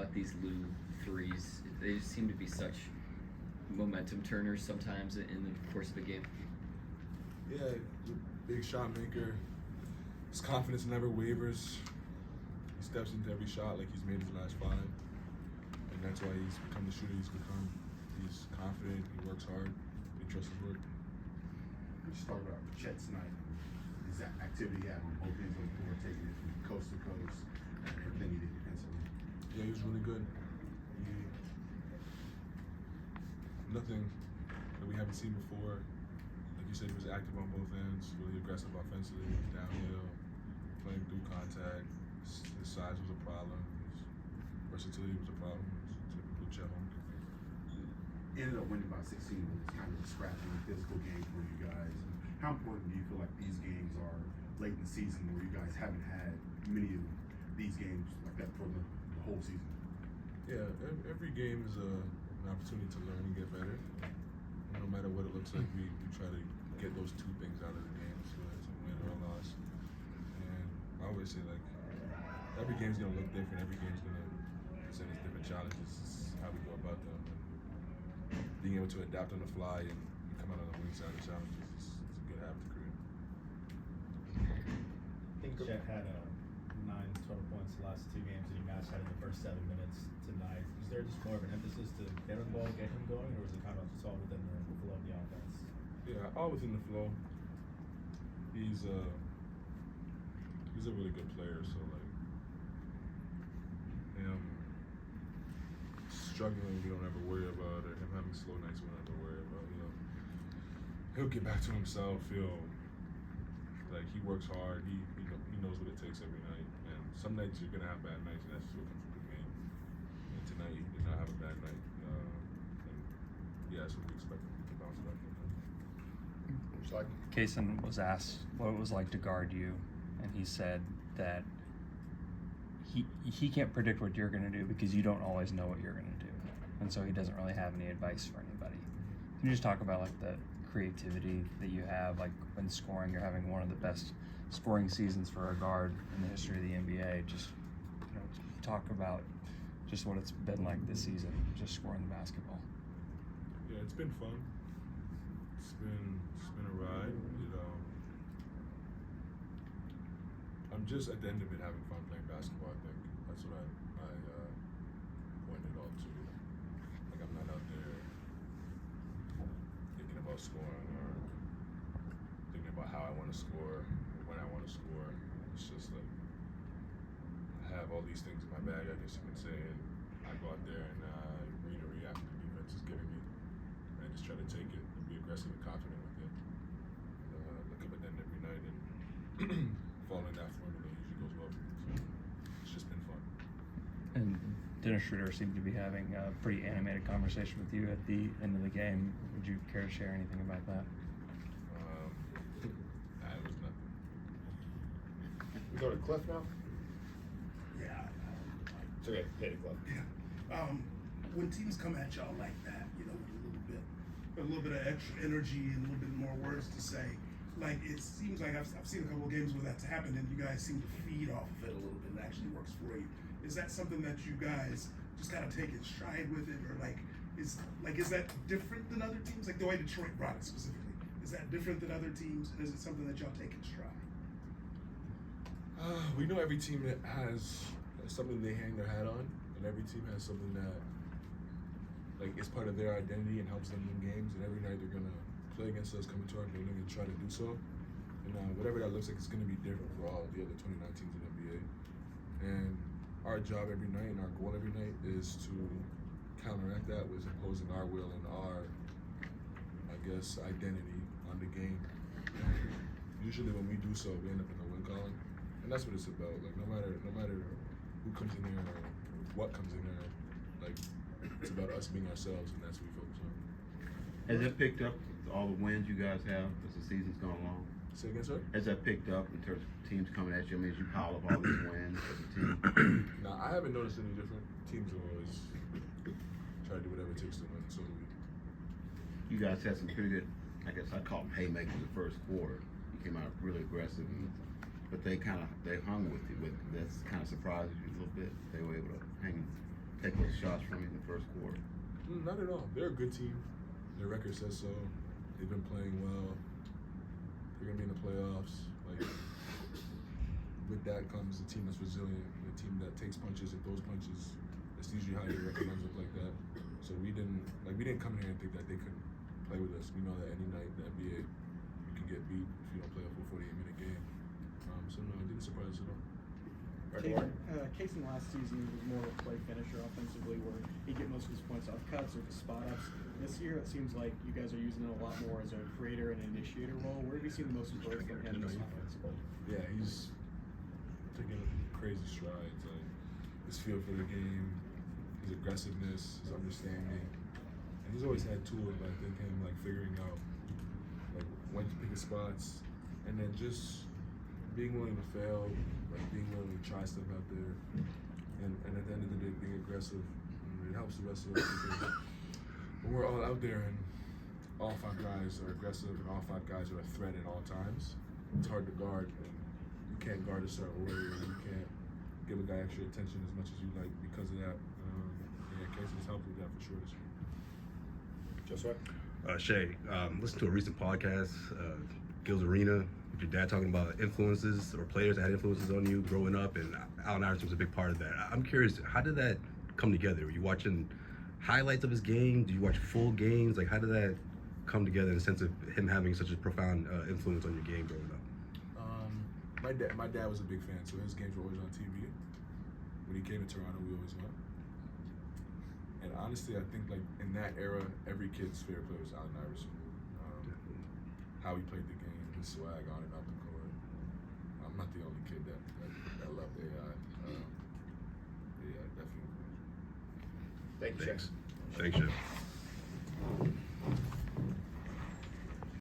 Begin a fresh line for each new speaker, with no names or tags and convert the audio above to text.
about these Lou threes? They just seem to be such momentum turners sometimes in the course of a game.
Yeah, he's a big shot maker. His confidence never wavers. He steps into every shot like he's made his last 5. And that's why he's become the shooter he's become. He's confident, he works hard, he trusts his work.
Let's talk about Chet tonight. His activity he had on both ends of the floor, taking it from coast to coast, and everything he did defensively.
Yeah, he was really good. Nothing that we haven't seen before. Like you said, he was active on both ends, really aggressive offensively, downhill, playing through contact. His size was a problem. His versatility was a problem. It was typical Chet Holmgren.
Ended up winning by 16, but it's kind of a scrappy physical game for you guys. How important do you feel like these games are late in the season where you guys haven't had many of these games like that for the whole season?
Yeah, every game is an opportunity to learn and get better. And no matter what it looks like, we try to get those 2 things out of the game, so it's a win or a loss. And I always say, like, every game's gonna look different. Every game's gonna present us different challenges. It's how we go about them. And being able to adapt on the fly and come out on the winning side of challenges is a good habit to create.
I think Chet had 9 total points the last 2 games that you guys had in the first 7 minutes tonight. Is there just more of an emphasis to get him ball, get him going, or is it kind of just all within the flow of the offense?
Yeah, all within the flow. He's a really good player, so like him struggling, we don't ever worry about it. Him having slow nights, we don't ever worry about. He'll get back to himself. Like he works hard. He knows what it takes every night. And some nights you're gonna have bad nights, and that's just what comes with the game. And tonight he did not have a bad night. And yeah, that's what we expect him to bounce back from.
Kaysen was asked what it was like to guard you, and he said that he can't predict what you're going to do because you don't always know what you're going to do, and so he doesn't really have any advice for anybody. Can you just talk about like the creativity that you have, like when scoring? You're having one of the best scoring seasons for a guard in the history of the NBA. Just talk about just what it's been like this season, just scoring the basketball.
Yeah, it's been fun. It's been a ride. I'm just at the end of it having fun playing basketball. I think that's what I pointed all to. Like I'm not out there thinking about scoring or thinking about how I want to score or when I want to score. It's just like I have all these things in my bag, I guess you can say, and I go out there and read and react to the defense is giving me, and I just try to take it and be aggressive and confident with it. Look up at them every night and following that formula usually goes well for me. So it's just been fun.
And Dennis Schroeder seemed to be having a pretty animated conversation with you at the end of the game. Would you care to share anything about that?
It was nothing.
We go to Cliff now?
Yeah.
It's okay, hit it, Cliff.
Yeah. When teams come at y'all like that, with a little bit of extra energy and a little bit more words to say, like it seems like I've seen a couple of games where that's happened and you guys seem to feed off of it a little bit and it actually works for you. Is that something that you guys just kind of take in stride with it, or is that different than other teams? Like the way Detroit brought it specifically, is that different than other teams? And is it something that y'all take in stride?
We know every team that has something they hang their hat on, and every team has something that like is part of their identity and helps them win games. And every night they're gonna play against us, come into our building and try to do so. And whatever that looks like, it's gonna be different for all the other 29 teams in the NBA. And our job every night and our goal every night is to counteract that with imposing our will and our, I guess, identity on the game. And usually when we do so, we end up in the win column. And that's what it's about. Like no matter who comes in there or what comes in there, like it's about us being ourselves, and that's what we focus on.
Has that picked up all the wins you guys have as the season's gone along?
Say again, sir?
Has that picked up in terms of teams coming at you? I mean, as you pile up all these wins as a team?
No, I haven't noticed any different. Teams will always try to do whatever it takes to win, so do we.
You guys had some pretty good, I guess I call them haymakers the first quarter. You came out really aggressive, but they hung with you. That's kind of surprised you a little bit. They were able to hang take away shots from you in the first quarter?
Not at all. They're a good team. Their record says so. They've been playing well. They're gonna be in the playoffs. Like, with that comes a team that's resilient, a team that takes punches and throws punches. That's usually how your record ends up like that. So we didn't come in here and think that they couldn't play with us. We know that any night in the NBA you can get beat if you don't play a full 48-minute game. So no, it didn't surprise us at all.
Casey last season was more of a play finisher offensively, where he'd get most of his points off cuts or just spot ups. This year, it seems like you guys are using it a lot more as a creator and initiator role. Where have you seen the most growth from him this offensively?
Yeah, he's taking crazy strides. Like his feel for the game, his aggressiveness, his understanding, and he's always had tools. But I think him like figuring out like when to pick his spots, and then just being willing to fail, like being willing to try stuff out there, and at the end of the day being aggressive. And it helps the rest of us because when we're all out there and all 5 guys are aggressive and all 5 guys are a threat at all times, it's hard to guard. And you can't guard a certain way, or you can't give a guy extra attention as much as you like because of that. Yeah, Casey's helped with that for sure this year.
Joshua?
Shay, listen to a recent podcast, Gil's Arena, with your dad talking about influences or players that had influences on you growing up, and Allen Iverson was a big part of that. I'm curious, how did that come together? Were you watching highlights of his game? Did you watch full games? Like, how did that come together in the sense of him having such a profound influence on your game growing up?
My dad was a big fan, so his games were always on TV. When he came to Toronto, we always went. And honestly, I think like in that era, every kid's favorite player was Allen Iverson. How he played the game, his swag on and off the court. I'm not the only kid that loved AI. Yeah, definitely.
Thank you, Shaq.
Thanks, Shay.